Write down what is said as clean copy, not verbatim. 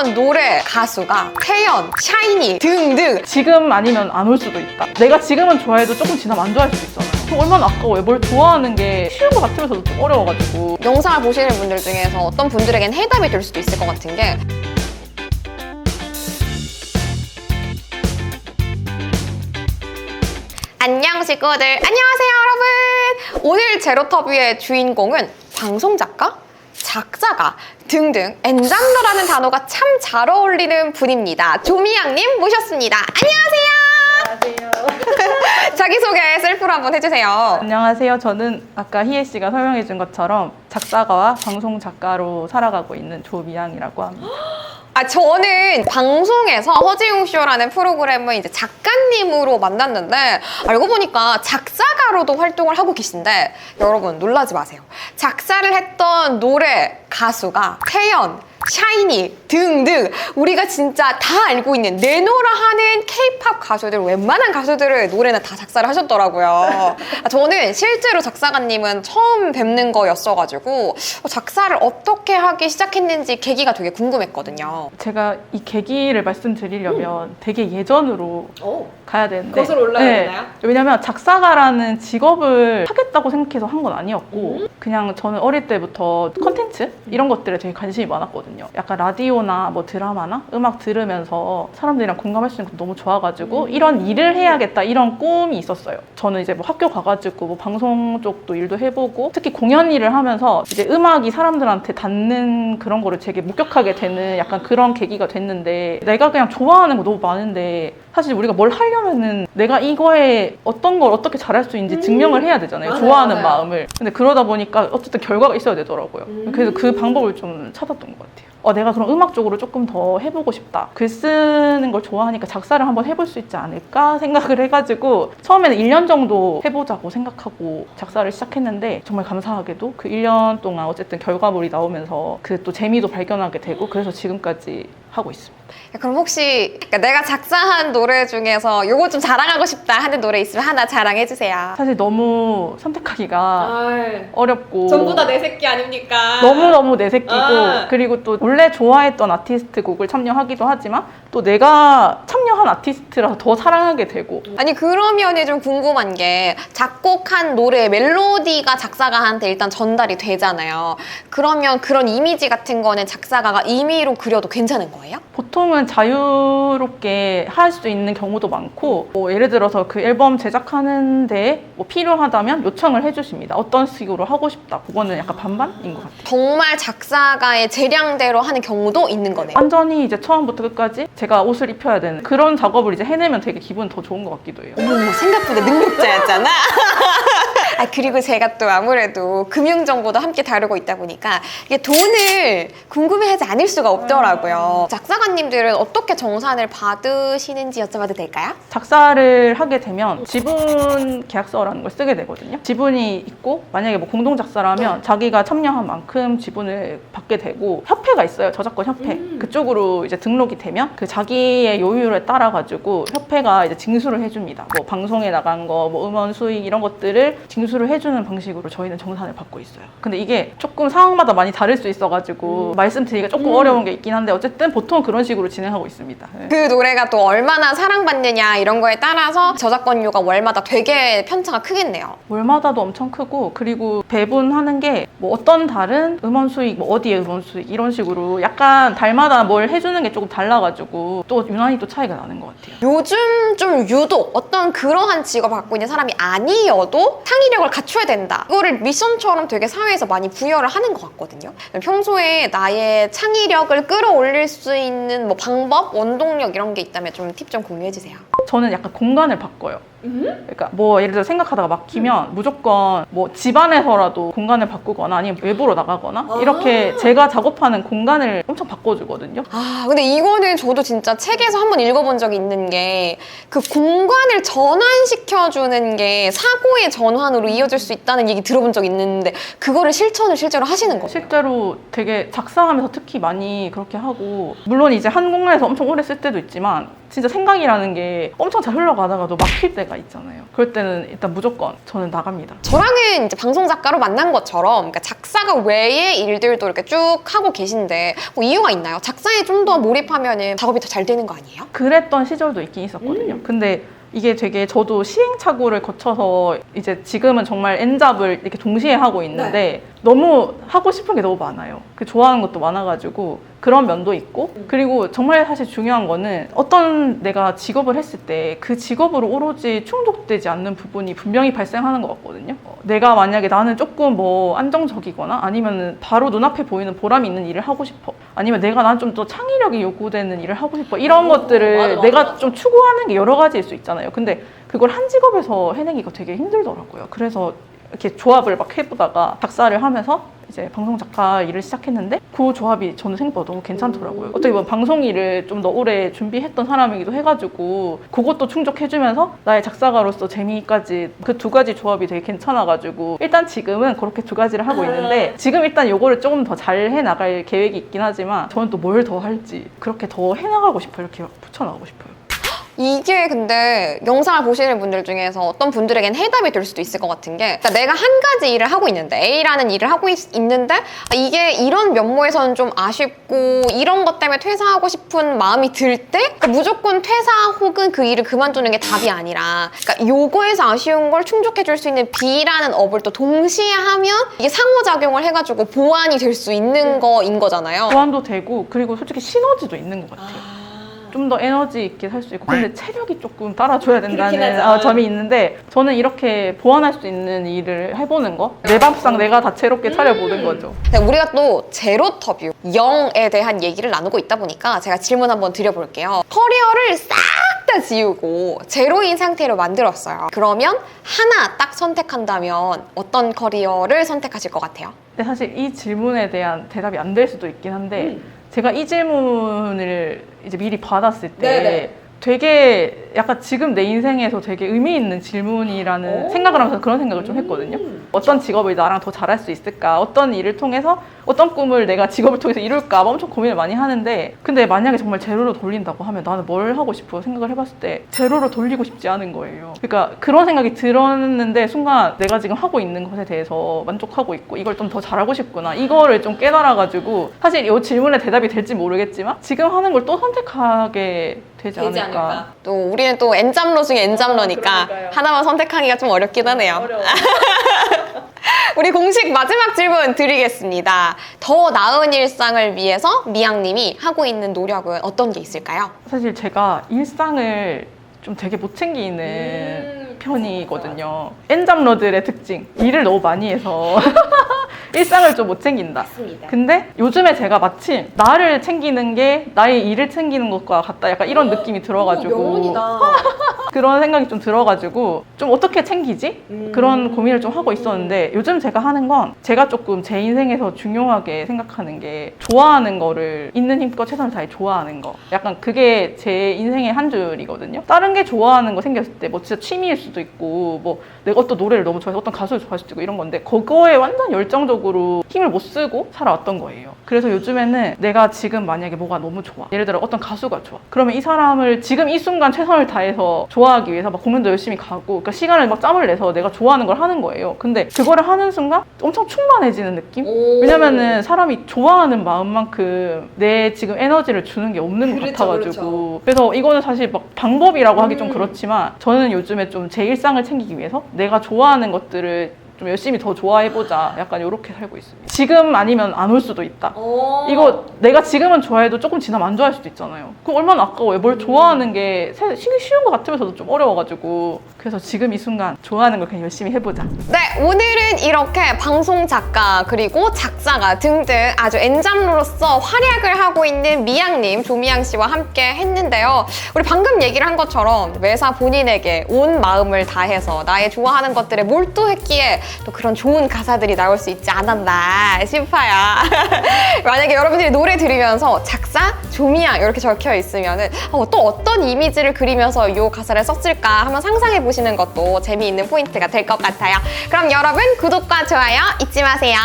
했던 노래, 가수가 태연, 샤이니 등등. 지금 아니면 안 올 수도 있다. 내가 지금은 좋아해도 조금 지나면 안 좋아할 수도 있잖아요. 그럼 얼마나 아까워요. 뭘 좋아하는 게 쉬운 것 같으면서도 좀 어려워가지고. 영상을 보시는 분들 중에서 어떤 분들에겐 해답이 될 수도 있을 것 같은 게, 안녕 식구들, 안녕하세요 여러분. 오늘 제로터뷰의 주인공은 방송작가, 작사가 등등 엔잡러라는 단어가 참 잘 어울리는 분입니다. 조미양님 모셨습니다. 안녕하세요. 안녕하세요. 자기소개 셀프로 한번 해주세요. 안녕하세요. 저는 아까 희애 씨가 설명해준 것처럼 작사가와 방송 작가로 살아가고 있는 조미양이라고 합니다. 저는 방송에서 허지웅 쇼라는 프로그램을 이제 작가님으로 만났는데, 알고 보니까 작사가로도 활동을 하고 계신데, 여러분 놀라지 마세요. 작사를 했던 노래, 가수가 태연, 샤이니 등등 우리가 진짜 다 알고 있는 내노라 하는 K-팝 가수들, 웬만한 가수들의 노래는 다 작사를 하셨더라고요. 저는 실제로 작사가님은 처음 뵙는 거였어가지고 작사를 어떻게 하기 시작했는지 계기가 되게 궁금했거든요. 제가 이 계기를 말씀드리려면 되게 예전으로 가야 되는데, 거슬러 올라가야 되나요? 왜냐면 작사가라는 직업을 하겠다고 생각해서 한 건 아니었고 그냥 저는 어릴 때부터 컨텐츠? 이런 것들에 되게 관심이 많았거든요. 약간 라디오나 뭐 드라마나 음악 들으면서 사람들이랑 공감할 수 있는 것도 너무 좋아가지고 이런 일을 해야겠다 이런 꿈이 있었어요. 저는 이제 뭐 학교 가가지고 뭐 방송 쪽도 일도 해보고 특히 공연 일을 하면서 이제 음악이 사람들한테 닿는 그런 거를 되게 목격하게 되는 약간 그런 계기가 됐는데, 내가 그냥 좋아하는 거 너무 많은데 사실 우리가 뭘 하려면은 내가 이거에 어떤 걸 어떻게 잘할 수 있는지 증명을 해야 되잖아요. 맞아요, 좋아하는 맞아요. 마음을. 근데 그러다 보니까 어쨌든 결과가 있어야 되더라고요. 그래서 그 방법을 좀 찾았던 것 같아요. 내가 그럼 음악 쪽으로 조금 더 해보고 싶다. 글 쓰는 걸 좋아하니까 작사를 한번 해볼 수 있지 않을까 생각을 해가지고 처음에는 1년 정도 해보자고 생각하고 작사를 시작했는데, 정말 감사하게도 그 1년 동안 어쨌든 결과물이 나오면서 그 또 재미도 발견하게 되고, 그래서 지금까지 하고 있습니다. 그럼 혹시 내가 작사한 노래 중에서 요거 좀 자랑하고 싶다 하는 노래 있으면 하나 자랑해주세요. 사실 너무 선택하기가 어렵고 전부 다 내 새끼 아닙니까? 너무너무 내 새끼고, 그리고 또 원래 좋아했던 아티스트 곡을 참여하기도 하지만 또 내가 참여한 아티스트라서 더 사랑하게 되고. 아니 그러면 좀 궁금한 게, 작곡한 노래 멜로디가 작사가한테 일단 전달이 되잖아요. 그러면 그런 이미지 같은 거는 작사가가 임의로 그려도 괜찮은 거예요? 보통은 자유롭게 할 수 있는 경우도 많고, 뭐 예를 들어서 그 앨범 제작하는데 뭐 필요하다면 요청을 해주십니다. 어떤 식으로 하고 싶다. 그거는 약간 반반인 것 같아요. 정말 작사가의 재량대로 하는 경우도 있는 거네요. 완전히 이제 처음부터 끝까지 제가 옷을 입혀야 되는 그런 작업을 이제 해내면 되게 기분 더 좋은 것 같기도 해요. 생각보다 능력자였잖아. 그리고 제가 또 아무래도 금융정보도 함께 다루고 있다 보니까 이게 돈을 궁금해하지 않을 수가 없더라고요. 작사가님들은 어떻게 정산을 받으시는지 여쭤봐도 될까요? 작사를 하게 되면 지분 계약서라는 걸 쓰게 되거든요. 지분이 있고 만약에 뭐 공동 작사라면 자기가 참여한 만큼 지분을 받게 되고, 협회가 있어요. 저작권 협회. 그쪽으로 이제 등록이 되면 그 자기의 요율에 따라 가지고 협회가 이제 징수를 해줍니다. 뭐 방송에 나간 거, 뭐 음원 수익 이런 것들을 징수를 해주는 방식으로 저희는 정산을 받고 있어요. 근데 이게 조금 상황마다 많이 다를 수 있어가지고 말씀드리기가 조금 어려운 게 있긴 한데, 어쨌든 보통 그런 식으로 진행하고 있습니다. 네. 그 노래가 또 얼마나 사랑받느냐 이런 거에 따라서 저작권료가 월마다 되게 편차가 크겠네요. 월마다도 엄청 크고, 그리고 배분하는 게 뭐 어떤 달은 음원 수익, 뭐 어디에 음원 수익 이런 식으로 약간 달마다 뭘 해주는 게 조금 달라가지고 또 유난히 또 차이가 나는 것 같아요. 요즘 좀 유독 어떤 그러한 직업을 갖고 있는 사람이 아니어도 창의력을 갖춰야 된다. 이거를 미션처럼 되게 사회에서 많이 부여를 하는 것 같거든요. 평소에 나의 창의력을 끌어올릴 수 있는 뭐 방법, 원동력 이런 게 있다면 좀 팁 좀 공유해 주세요. 저는 약간 공간을 바꿔요. 그러니까 뭐 예를 들어 생각하다가 막히면 무조건 뭐 집안에서라도 공간을 바꾸거나 아니면 외부로 나가거나 이렇게 제가 작업하는 공간을 엄청 바꿔주거든요. 근데 이거는 저도 진짜 책에서 한번 읽어본 적이 있는 게, 그 공간을 전환시켜주는 게 사고의 전환으로 이어질 수 있다는 얘기 들어본 적이 있는데, 그거를 실천을 실제로 하시는 거예요? 실제로 되게 작사하면서 특히 많이 그렇게 하고, 물론 이제 한 공간에서 엄청 오래 쓸 때도 있지만 진짜 생각이라는 게 엄청 잘 흘러가다가도 막힐 때가 때가 있잖아요. 그럴 때는 일단 무조건 저는 나갑니다. 저랑은 이제 방송 작가로 만난 것처럼 그러니까 작사가 외의 일들도 이렇게 쭉 하고 계신데 뭐 이유가 있나요? 작사에 좀 더 몰입하면은 작업이 더 잘 되는 거 아니에요? 그랬던 시절도 있긴 있었거든요. 근데 이게 되게 저도 시행착오를 거쳐서 이제 지금은 정말 N잡을 이렇게 동시에 하고 있는데 너무 하고 싶은 게 너무 많아요. 좋아하는 것도 많아가지고 그런 면도 있고 그리고 정말 사실 중요한 거는 어떤 내가 직업을 했을 때 그 직업으로 오로지 충족되지 않는 부분이 분명히 발생하는 것 같거든요. 내가 만약에 나는 조금 뭐 안정적이거나 아니면 바로 눈앞에 보이는 보람이 있는 일을 하고 싶어 아니면 내가 난 좀 더 창의력이 요구되는 일을 하고 싶어 이런 것들을 내가 좀 추구하는 게 여러 가지일 수 있잖아요. 근데 그걸 한 직업에서 해내기가 되게 힘들더라고요. 그래서 이렇게 조합을 막 해보다가 작사를 하면서 이제 방송 작가 일을 시작했는데 그 조합이 저는 생각보다 너무 괜찮더라고요. 어떻게 보면 방송 일을 좀 더 오래 준비했던 사람이기도 해가지고 그것도 충족해주면서 나의 작사가로서 재미까지 그 두 가지 조합이 되게 괜찮아가지고 일단 지금은 그렇게 두 가지를 하고 있는데 지금 일단 요거를 조금 더 잘 해나갈 계획이 있긴 하지만 저는 또 뭘 더 할지 그렇게 더 해나가고 싶어요. 이렇게 붙여나가고 싶어요. 이게 근데 영상을 보시는 분들 중에서 어떤 분들에겐 해답이 될 수도 있을 것 같은 게 그러니까 내가 한 가지 일을 하고 있는데 A라는 일을 하고 있는데 이게 이런 면모에서는 좀 아쉽고 이런 것 때문에 퇴사하고 싶은 마음이 들 때 그러니까 무조건 퇴사 혹은 그 일을 그만두는 게 답이 아니라 그러니까 요거에서 아쉬운 걸 충족해 줄 수 있는 B라는 업을 또 동시에 하면 이게 상호작용을 해가지고 보완이 될 수 있는 거인 거잖아요. 보완도 되고 그리고 솔직히 시너지도 있는 것 같아요. 좀 더 에너지 있게 살 수 있고 근데 체력이 조금 따라줘야 된다는 점이 있는데 저는 이렇게 보완할 수 있는 일을 해보는 거 내 밥상 내가 다채롭게 차려보는 거죠. 우리가 또 제로터뷰 0에 대한 얘기를 나누고 있다 보니까 제가 질문 한번 드려볼게요. 커리어를 싹 다 지우고 제로인 상태로 만들었어요. 그러면 하나 딱 선택한다면 어떤 커리어를 선택하실 것 같아요? 근데 사실 이 질문에 대한 대답이 안 될 수도 있긴 한데 제가 이 질문을 이제 미리 받았을 때 되게 약간 지금 내 인생에서 되게 의미 있는 질문이라는 생각을 하면서 그런 생각을 좀 했거든요. 어떤 직업을 나랑 더 잘할 수 있을까? 어떤 일을 통해서 어떤 꿈을 내가 직업을 통해서 이룰까? 엄청 고민을 많이 하는데 근데 만약에 정말 제로로 돌린다고 하면 나는 뭘 하고 싶어 생각을 해봤을 때 제로로 돌리고 싶지 않은 거예요. 그러니까 그런 생각이 들었는데 순간 내가 지금 하고 있는 것에 대해서 만족하고 있고 이걸 좀 더 잘하고 싶구나 이거를 좀 깨달아가지고 사실 이 질문에 대답이 될지 모르겠지만 지금 하는 걸 또 선택하게 되지 않을까. 또 우리는 또 N잡러 중에 N잡러니까 하나만 선택하기가 좀 어렵긴 하네요. 우리 공식 마지막 질문 드리겠습니다. 더 나은 일상을 위해서 미양님이 하고 있는 노력은 어떤 게 있을까요? 사실 제가 일상을 좀 되게 못 챙기는 편이거든요. N잡러들의 특징. 일을 너무 많이 해서 일상을 좀 못 챙긴다. 맞습니다. 근데 요즘에 제가 마침 나를 챙기는 게 나의 일을 챙기는 것과 같다. 약간 이런 느낌이 들어가지고 그런 생각이 좀 들어가지고 좀 어떻게 챙기지? 그런 고민을 좀 하고 있었는데 요즘 제가 하는 건 제가 조금 제 인생에서 중요하게 생각하는 게 좋아하는 거를 있는 힘껏 최선을 다해 좋아하는 거. 약간 그게 제 인생의 한 줄이거든요. 다른 게 좋아하는 거 생겼을 때 뭐 진짜 취미일 수도 있고 뭐 내가 어떤 노래를 너무 좋아해서 어떤 가수를 좋아할 수도 있고 이런 건데 그거에 완전 열정적으로 힘을 못 쓰고 살아왔던 거예요. 그래서 요즘에는 내가 지금 만약에 뭐가 너무 좋아. 예를 들어 어떤 가수가 좋아. 그러면 이 사람을 지금 이 순간 최선을 다해서 좋아하기 위해서 막 공연도 열심히 가고 그러니까 시간을 막 짬을 내서 내가 좋아하는 걸 하는 거예요. 근데 그거를 하는 순간 엄청 충만해지는 느낌? 왜냐면은 사람이 좋아하는 마음만큼 내 지금 에너지를 주는 게 없는 것 같아가지고 그래서 이거는 사실 막 방법이라고 하기 좀 그렇지만 저는 요즘에 좀 제 일상을 챙기기 위해서 내가 좋아하는 것들을 좀 열심히 더 좋아해보자 약간 이렇게 살고 있습니다. 지금 아니면 안 올 수도 있다. 이거 내가 지금은 좋아해도 조금 지나면 안 좋아할 수도 있잖아요. 그럼 얼마나 아까워요. 뭘 좋아하는 게 쉬운 것 같으면서도 좀 어려워가지고 그래서 지금 이 순간 좋아하는 걸 그냥 열심히 해보자. 네, 오늘은 이렇게 방송 작가 그리고 작사가 등등 아주 N잡러로서 활약을 하고 있는 미양님, 조미양 씨와 함께 했는데요. 우리 방금 얘기를 한 것처럼 매사 본인에게 온 마음을 다해서 나의 좋아하는 것들에 몰두했기에 또 그런 좋은 가사들이 나올 수 있지 않았나 싶어요. 만약에 여러분들이 노래 들으면서 작사, 조미양 이렇게 적혀 있으면은 또 어떤 이미지를 그리면서 이 가사를 썼을까 한번 상상해 보시는 것도 재미있는 포인트가 될 것 같아요. 그럼 여러분 구독과 좋아요 잊지 마세요.